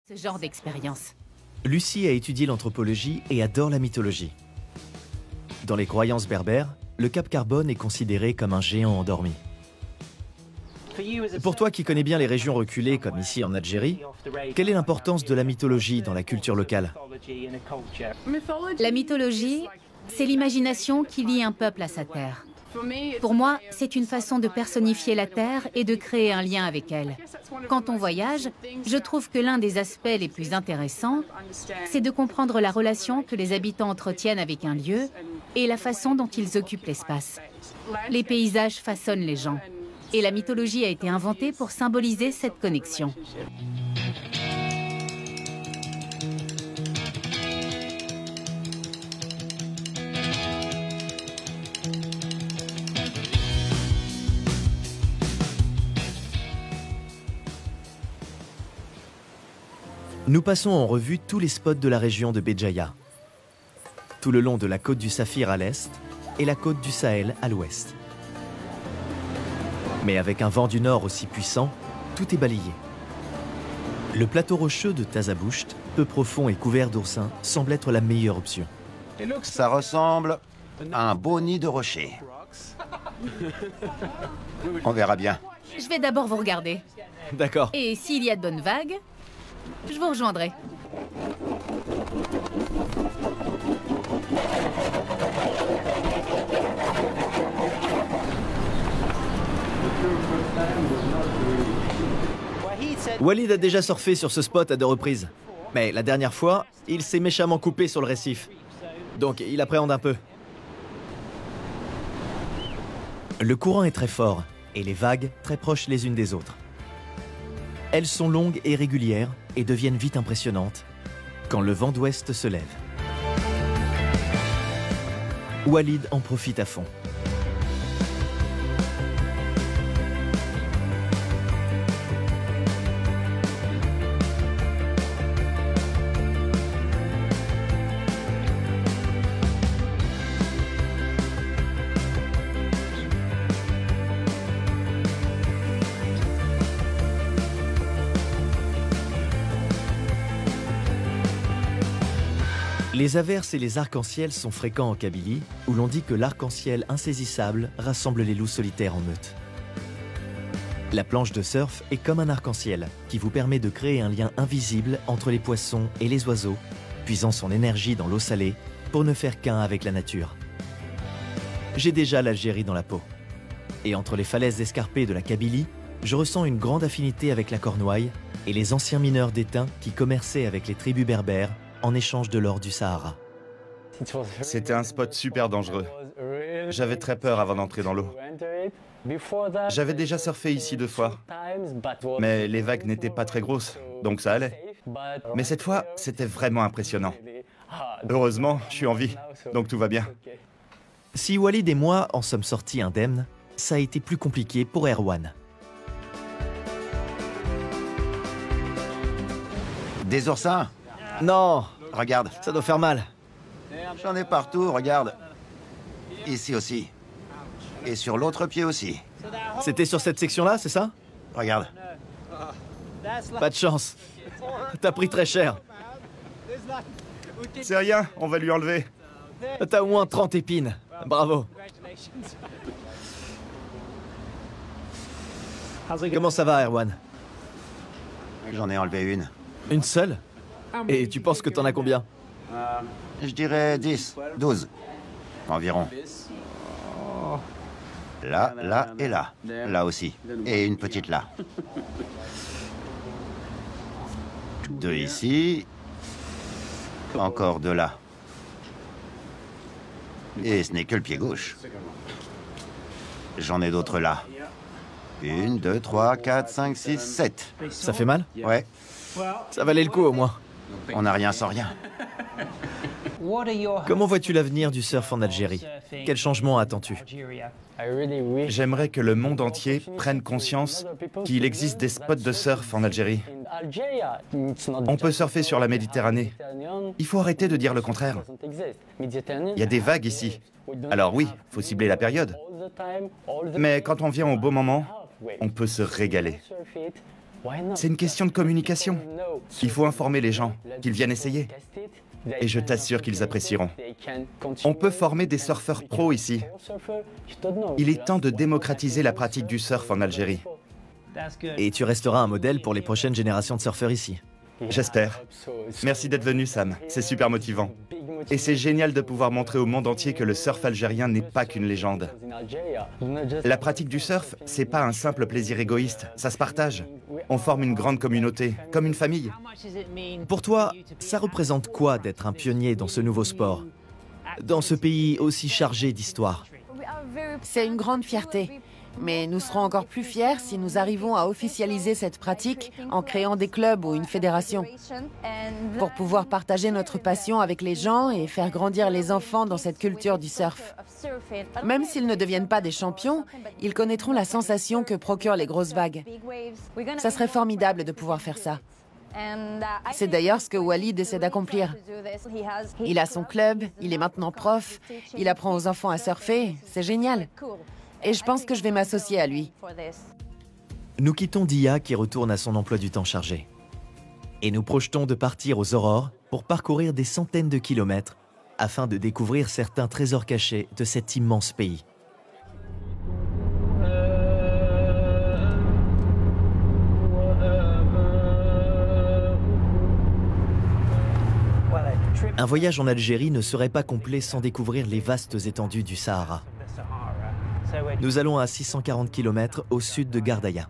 Ce genre d'expérience. Lucie a étudié l'anthropologie et adore la mythologie. Dans les croyances berbères, le Cap Carbone est considéré comme un géant endormi. Pour toi qui connais bien les régions reculées comme ici en Algérie, quelle est l'importance de la mythologie dans la culture locale? La mythologie, c'est l'imagination qui lie un peuple à sa terre. Pour moi, c'est une façon de personnifier la terre et de créer un lien avec elle. Quand on voyage, je trouve que l'un des aspects les plus intéressants, c'est de comprendre la relation que les habitants entretiennent avec un lieu et la façon dont ils occupent l'espace. Les paysages façonnent les gens. Et la mythologie a été inventée pour symboliser cette connexion. Nous passons en revue tous les spots de la région de Béjaïa, tout le long de la côte du Saphir à l'est et la côte du Sahel à l'ouest. Mais avec un vent du nord aussi puissant, tout est balayé. Le plateau rocheux de Tazaboucht, peu profond et couvert d'oursins, semble être la meilleure option. Ça ressemble à un beau nid de rochers. On verra bien. Je vais d'abord vous regarder. D'accord. Et s'il y a de bonnes vagues, je vous rejoindrai. Walid a déjà surfé sur ce spot à 2 reprises. Mais la dernière fois, il s'est méchamment coupé sur le récif. Donc il appréhende un peu. Le courant est très fort et les vagues très proches les unes des autres. Elles sont longues et régulières et deviennent vite impressionnantes quand le vent d'ouest se lève. Walid en profite à fond. Les averses et les arcs-en-ciel sont fréquents en Kabylie, où l'on dit que l'arc-en-ciel insaisissable rassemble les loups solitaires en meute. La planche de surf est comme un arc-en-ciel qui vous permet de créer un lien invisible entre les poissons et les oiseaux, puisant son énergie dans l'eau salée pour ne faire qu'un avec la nature. J'ai déjà l'Algérie dans la peau. Et entre les falaises escarpées de la Kabylie, je ressens une grande affinité avec la Cornouaille et les anciens mineurs d'étain qui commerçaient avec les tribus berbères en échange de l'or du Sahara. C'était un spot super dangereux. J'avais très peur avant d'entrer dans l'eau. J'avais déjà surfé ici 2 fois, mais les vagues n'étaient pas très grosses, donc ça allait. Mais cette fois, c'était vraiment impressionnant. Heureusement, je suis en vie, donc tout va bien. Si Walid et moi en sommes sortis indemnes, ça a été plus compliqué pour Erwan. Des oursins? Non, Regarde, ça doit faire mal. j'en ai partout, regarde. Ici aussi. Et sur l'autre pied aussi. C'était sur cette section-là, c'est ça? Regarde. Pas de chance. T'as pris très cher. C'est rien, on va lui enlever. T'as au moins 30 épines. Bravo. Comment ça va, Erwan? J'en ai enlevé une. Une seule? Et tu penses que t'en as combien? Je dirais 10, 12. Environ. Là, là et là. Là aussi. Et une petite là. 2 ici. Encore 2 là. Et ce n'est que le pied gauche. J'en ai d'autres là. 1, 2, 3, 4, 5, 6, 7. Ça fait mal? Ouais, Ça valait le coup au moins. on n'a rien sans rien. Comment vois-tu l'avenir du surf en Algérie? Quel changement attends-tu? J'aimerais que le monde entier prenne conscience qu'il existe des spots de surf en Algérie. On peut surfer sur la Méditerranée. Il faut arrêter de dire le contraire. Il y a des vagues ici. Alors oui, il faut cibler la période. Mais quand on vient au beau moment, on peut se régaler. C'est une question de communication. Il faut informer les gens, qu'ils viennent essayer. Et je t'assure qu'ils apprécieront. On peut former des surfeurs pros ici. Il est temps de démocratiser la pratique du surf en Algérie. Et tu resteras un modèle pour les prochaines générations de surfeurs ici. J'espère. Merci d'être venu, Sam. C'est super motivant. Et c'est génial de pouvoir montrer au monde entier que le surf algérien n'est pas qu'une légende. La pratique du surf, c'est pas un simple plaisir égoïste, ça se partage. On forme une grande communauté, comme une famille. Pour toi, ça représente quoi d'être un pionnier dans ce nouveau sport, dans ce pays aussi chargé d'histoire? C'est une grande fierté. Mais nous serons encore plus fiers si nous arrivons à officialiser cette pratique en créant des clubs ou une fédération, pour pouvoir partager notre passion avec les gens et faire grandir les enfants dans cette culture du surf. Même s'ils ne deviennent pas des champions, ils connaîtront la sensation que procurent les grosses vagues. Ça serait formidable de pouvoir faire ça. C'est d'ailleurs ce que Walid essaie d'accomplir. Il a son club, il est maintenant prof, il apprend aux enfants à surfer, c'est génial. Et je pense que je vais m'associer à lui. Nous quittons Dia qui retourne à son emploi du temps chargé. Et nous projetons de partir aux aurores pour parcourir des centaines de kilomètres afin de découvrir certains trésors cachés de cet immense pays. Un voyage en Algérie ne serait pas complet sans découvrir les vastes étendues du Sahara. Nous allons à 640 km au sud de Gardaïa.